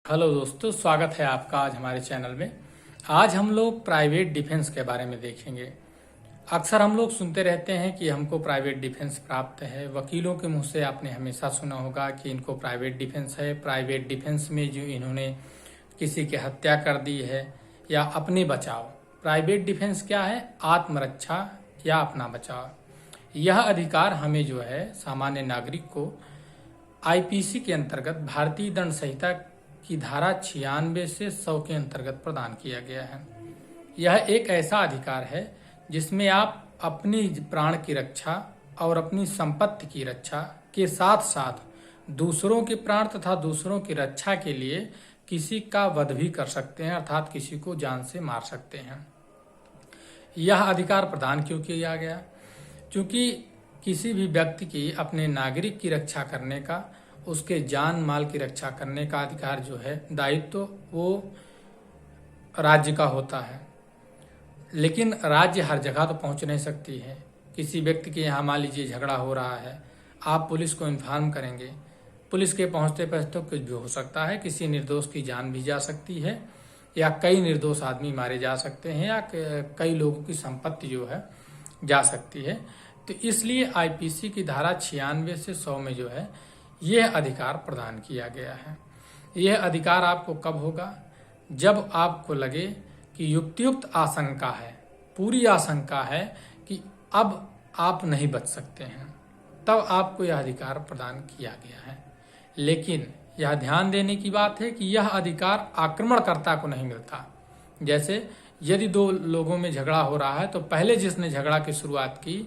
Hello दोस्तों, स्वागत है आपका आज हमारे चैनल में। आज हम लोग प्राइवेट डिफेंस के बारे में देखेंगे। अक्सर हम लोग सुनते रहते हैं कि हमको प्राइवेट डिफेंस प्राप्त है। वकीलों के मुंह से आपने हमेशा सुना होगा कि इनको प्राइवेट डिफेंस है। प्राइवेट डिफेंस में जो इन्होंने किसी की हत्या कर दी है या अपने बचाव। प्राइवेट डिफेंस क्या है? आत्मरक्षा या अपना बचाव। यह अधिकार हमें जो है सामान्य नागरिक को आईपीसी के अंतर्गत भारतीय दंड संहिता की धारा 96 से 100 के अंतर्गत प्रदान किया गया है। यह एक ऐसा अधिकार है जिसमें आप अपनी प्राण की रक्षा और अपनी संपत्ति की रक्षा के साथ साथ दूसरों के प्राण तथा दूसरों की रक्षा के लिए किसी का वध भी कर सकते हैं, अर्थात किसी को जान से मार सकते हैं। यह अधिकार प्रदान क्यों किया गया? क्योंकि किसी भी व्यक्ति की अपने नागरिक की रक्षा करने का, उसके जान माल की रक्षा करने का अधिकार जो है, दायित्व वो राज्य का होता है। लेकिन राज्य हर जगह तो पहुंच नहीं सकती है। किसी व्यक्ति के यहाँ मान लीजिए झगड़ा हो रहा है, आप पुलिस को इन्फॉर्म करेंगे, पुलिस के पहुंचते पहुंचते कुछ भी हो सकता है। किसी निर्दोष की जान भी जा सकती है या कई निर्दोष आदमी मारे जा सकते हैं या कई लोगों की संपत्ति जो है जा सकती है। तो इसलिए आईपीसी की धारा 96 से 100 में जो है यह अधिकार प्रदान किया गया है। यह अधिकार आपको कब होगा? जब आपको लगे कि युक्तियुक्त आशंका है, पूरी आशंका है कि अब आप नहीं बच सकते हैं, तब आपको यह अधिकार प्रदान किया गया है। लेकिन यह ध्यान देने की बात है कि यह अधिकार आक्रमणकर्ता को नहीं मिलता। जैसे यदि दो लोगों में झगड़ा हो रहा है तो पहले जिसने झगड़ा की शुरुआत की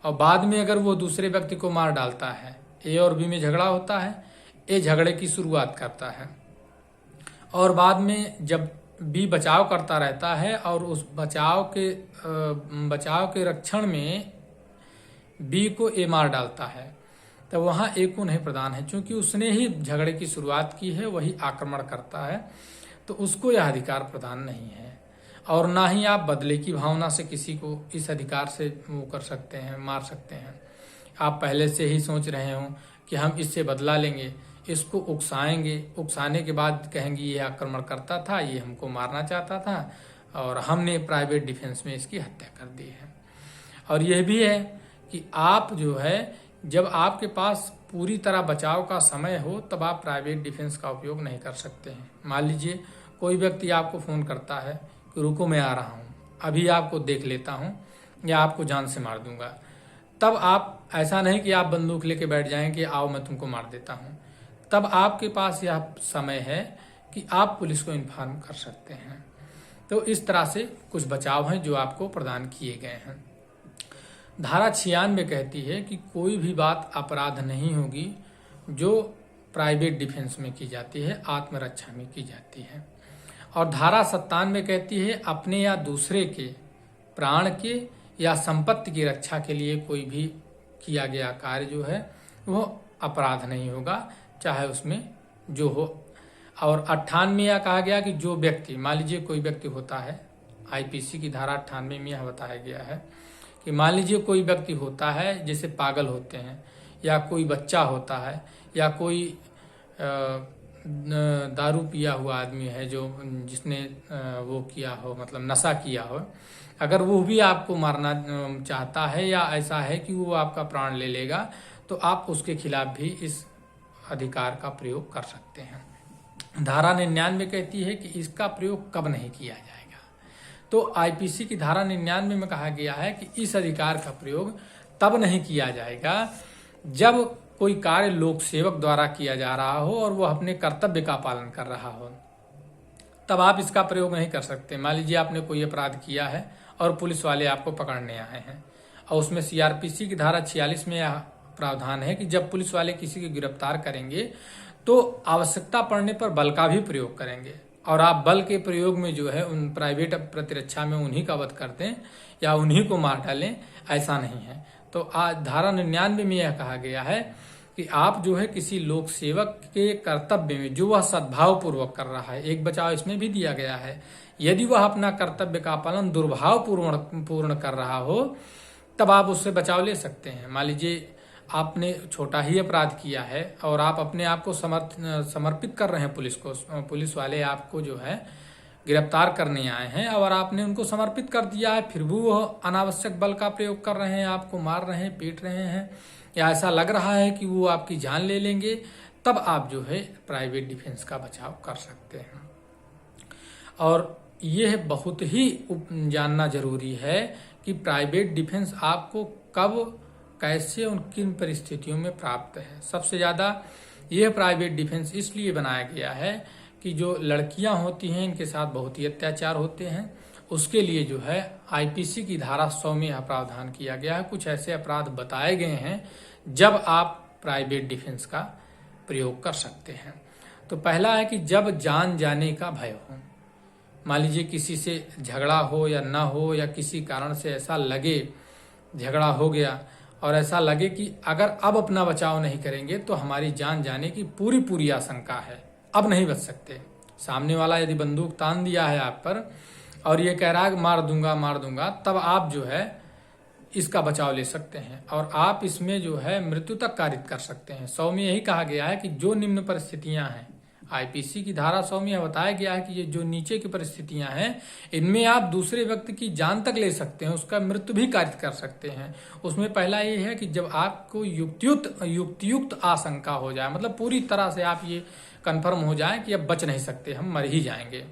और बाद में अगर वो दूसरे व्यक्ति को मार डालता है, ए और बी में झगड़ा होता है, ए झगड़े की शुरुआत करता है और बाद में जब बी बचाव करता रहता है और उस बचाव के रक्षण में बी को ए मार डालता है, तो वहां ए को नहीं प्रदान है। क्योंकि उसने ही झगड़े की शुरुआत की है, वही आक्रमण करता है, तो उसको यह अधिकार प्रदान नहीं है। और ना ही आप बदले की भावना से किसी को इस अधिकार से वो कर सकते हैं, मार सकते हैं। आप पहले से ही सोच रहे हो कि हम इससे बदला लेंगे, इसको उकसाएंगे, उकसाने के बाद कहेंगे ये आक्रमण करता था, ये हमको मारना चाहता था और हमने प्राइवेट डिफेंस में इसकी हत्या कर दी है। और यह भी है कि आप जो है, जब आपके पास पूरी तरह बचाव का समय हो तब आप प्राइवेट डिफेंस का उपयोग नहीं कर सकते हैं। मान लीजिए कोई व्यक्ति आपको फोन करता है कि रुको मैं आ रहा हूँ, अभी आपको देख लेता हूँ या आपको जान से मार दूंगा, तब आप ऐसा नहीं कि आप बंदूक लेके बैठ जाएं कि आओ मैं तुमको मार देता हूं। तब आपके पास यह समय है कि आप पुलिस को इन्फॉर्म कर सकते हैं। तो इस तरह से कुछ बचाव हैं जो आपको प्रदान किए गए हैं। धारा 96 कहती है कि कोई भी बात अपराध नहीं होगी जो प्राइवेट डिफेंस में की जाती है, आत्मरक्षा में की जाती है। और धारा 97 कहती है अपने या दूसरे के प्राण के या संपत्ति की रक्षा के लिए कोई भी किया गया कार्य जो है वो अपराध नहीं होगा, चाहे उसमें जो हो। और 98 यह कहा गया कि जो व्यक्ति, मान लीजिए कोई व्यक्ति होता है, आईपीसी की धारा 98 में यह बताया गया है कि मान लीजिए कोई व्यक्ति होता है, जैसे पागल होते हैं या कोई बच्चा होता है या कोई दारू पिया हुआ आदमी है जो जिसने वो किया हो, मतलब नशा किया हो, अगर वो भी आपको मारना चाहता है या ऐसा है कि वो आपका प्राण ले लेगा, तो आप उसके खिलाफ भी इस अधिकार का प्रयोग कर सकते हैं। धारा 99 कहती है कि इसका प्रयोग कब नहीं किया जाएगा। तो आईपीसी की धारा 99 में कहा गया है कि इस अधिकार का प्रयोग तब नहीं किया जाएगा जब कोई कार्य लोक सेवक द्वारा किया जा रहा हो और वो अपने कर्तव्य का पालन कर रहा हो, तब आप इसका प्रयोग नहीं कर सकते। मान लीजिए आपने कोई अपराध किया है और पुलिस वाले आपको पकड़ने आए हैं और उसमें सीआरपीसी की धारा 46 में यह प्रावधान है कि जब पुलिस वाले किसी को गिरफ्तार करेंगे तो आवश्यकता पड़ने पर बल का भी प्रयोग करेंगे और आप बल के प्रयोग में जो है उन प्राइवेट प्रतिरक्षा में उन्हीं का वध कर दें या उन्हीं को मार डालें, ऐसा नहीं है। तो धारा 99 में यह कहा गया है कि आप जो है किसी लोक सेवक के कर्तव्य में जो वह सद्भाव पूर्वक कर रहा है, एक बचाव इसमें भी दिया गया है, यदि वह अपना कर्तव्य का पालन दुर्भाव पूर्ण कर रहा हो तब आप उससे बचाव ले सकते हैं। मान लीजिए आपने छोटा ही अपराध किया है और आप अपने आप को समर्पित कर रहे हैं पुलिस को, पुलिस वाले आपको जो है गिरफ्तार करने आए हैं और आपने उनको समर्पित कर दिया है, फिर भी वो अनावश्यक बल का प्रयोग कर रहे हैं, आपको मार रहे हैं, पीट रहे हैं, या ऐसा लग रहा है कि वो आपकी जान ले लेंगे, तब आप जो है प्राइवेट डिफेंस का बचाव कर सकते हैं। और यह बहुत ही जानना जरूरी है कि प्राइवेट डिफेंस आपको कब, कैसे और किन परिस्थितियों में प्राप्त है। सबसे ज़्यादा यह प्राइवेट डिफेंस इसलिए बनाया गया है कि जो लड़कियां होती हैं इनके साथ बहुत ही अत्याचार होते हैं, उसके लिए जो है आईपीसी की धारा 100 में यह प्रावधान किया गया है। कुछ ऐसे अपराध बताए गए हैं जब आप प्राइवेट डिफेंस का प्रयोग कर सकते हैं। तो पहला है कि जब जान जाने का भय हो, मान लीजिए किसी से झगड़ा हो या ना हो, या किसी कारण से ऐसा लगे झगड़ा हो गया और ऐसा लगे कि अगर अब अपना बचाव नहीं करेंगे तो हमारी जान जाने की पूरी आशंका है, अब नहीं बच सकते। सामने वाला यदि बंदूक तान दिया है आप पर और ये कह रहा है मार दूंगा, तब आप जो है इसका बचाव ले सकते हैं और आप इसमें जो है मृत्यु तक कारित कर सकते हैं। 100 में यही कहा गया है कि जो निम्न परिस्थितियां हैं, आईपीसी की धारा 100 में बताया गया है कि ये जो नीचे की परिस्थितियां हैं इनमें आप दूसरे व्यक्ति की जान तक ले सकते हैं, उसका मृत्यु भी कारित कर सकते हैं। उसमें पहला ये है कि जब आपको युक्तियुक्त आशंका हो जाए, मतलब पूरी तरह से आप ये कंफर्म हो जाए कि अब बच नहीं सकते, हम मर ही जाएंगे,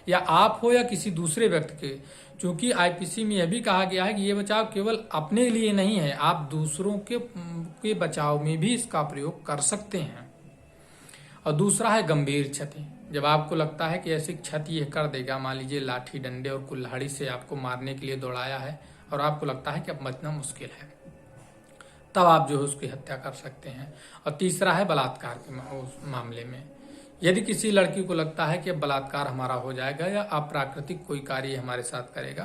या आप हो या किसी दूसरे व्यक्ति के। क्योंकि आईपीसी में यह भी कहा गया है कि ये बचाव केवल अपने लिए नहीं है, आप दूसरों के बचाव में भी इसका प्रयोग कर सकते हैं। और दूसरा है गंभीर क्षति, जब आपको लगता है कि ऐसी क्षति यह कर देगा, मान लीजिए लाठी डंडे और कुल्हाड़ी से आपको मारने के लिए दौड़ाया है और आपको लगता है कि अब बचना मुश्किल है, तब आप जो है उसकी हत्या कर सकते हैं। और तीसरा है बलात्कार के मामले में, यदि किसी लड़की को लगता है कि अब बलात्कार हमारा हो जाएगा या अप्राकृतिक कोई कार्य हमारे साथ करेगा,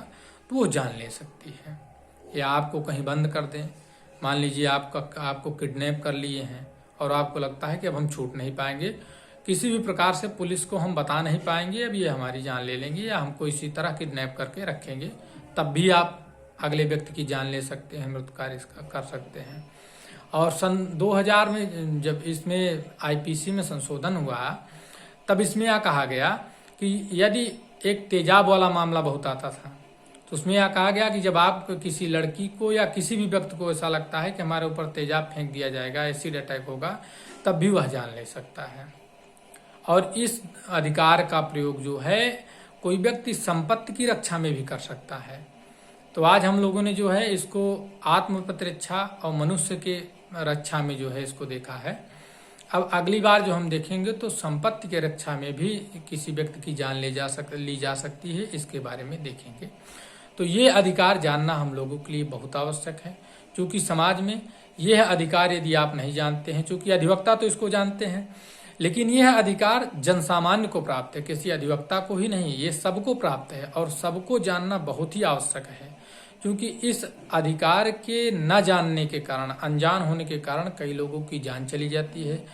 तो वो जान ले सकती है। या आपको कहीं बंद कर दें, मान लीजिए आपको किडनैप कर लिए हैं और आपको लगता है कि अब हम छूट नहीं पाएंगे, किसी भी प्रकार से पुलिस को हम बता नहीं पाएंगे, अब ये हमारी जान ले लेंगे या हमको इसी तरह किडनैप करके रखेंगे, तब भी आप अगले व्यक्ति की जान ले सकते हैं, मृत्यु कार्य इसका कर सकते हैं। और सन 2000 में जब इसमें आईपीसी में संशोधन हुआ, तब इसमें यह कहा गया कि यदि एक तेजाब वाला मामला बहुत आता था, तो उसमें यह कहा गया कि जब आप किसी लड़की को या किसी भी व्यक्ति को ऐसा लगता है कि हमारे ऊपर तेजाब फेंक दिया जाएगा, एसिड अटैक होगा, तब भी वह जान ले सकता है। और इस अधिकार का प्रयोग जो है कोई व्यक्ति संपत्ति की रक्षा में भी कर सकता है। तो आज हम लोगों ने जो है इसको आत्म प्रतिरक्षा और मनुष्य के रक्षा में जो है इसको देखा है। अब अगली बार जो हम देखेंगे तो संपत्ति के रक्षा में भी किसी व्यक्ति की जान ली जा सकती है, इसके बारे में देखेंगे। तो ये अधिकार जानना हम लोगों के लिए बहुत आवश्यक है, क्योंकि समाज में यह अधिकार यदि आप नहीं जानते हैं, क्योंकि अधिवक्ता तो इसको जानते हैं, लेकिन यह अधिकार जनसामान्य को प्राप्त है, किसी अधिवक्ता को ही नहीं, ये सबको प्राप्त है और सबको जानना बहुत ही आवश्यक है। क्योंकि इस अधिकार के न जानने के कारण, अनजान होने के कारण कई लोगों की जान चली जाती है।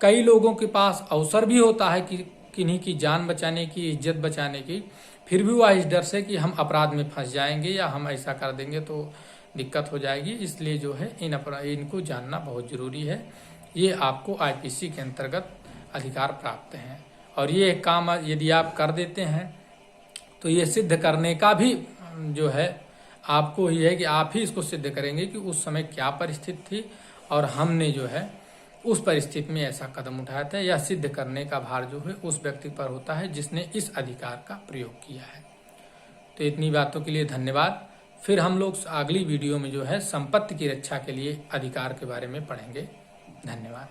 कई लोगों के पास अवसर भी होता है कि किन्हीं की जान बचाने की, इज्जत बचाने की, फिर भी वह इस डर से कि हम अपराध में फंस जाएंगे या हम ऐसा कर देंगे तो दिक्कत हो जाएगी, इसलिए जो है इनको जानना बहुत जरूरी है। ये आपको आईपीसी के अंतर्गत अधिकार प्राप्त हैं और ये काम यदि आप कर देते हैं तो ये सिद्ध करने का भी जो है आपको ही है कि आप ही इसको सिद्ध करेंगे कि उस समय क्या परिस्थिति थी और हमने जो है उस परिस्थिति में ऐसा कदम उठाया था। यह सिद्ध करने का भार जो है उस व्यक्ति पर होता है जिसने इस अधिकार का प्रयोग किया है। तो इतनी बातों के लिए धन्यवाद। फिर हम लोग अगली वीडियो में जो है संपत्ति की रक्षा के लिए अधिकार के बारे में पढ़ेंगे। धन्यवाद।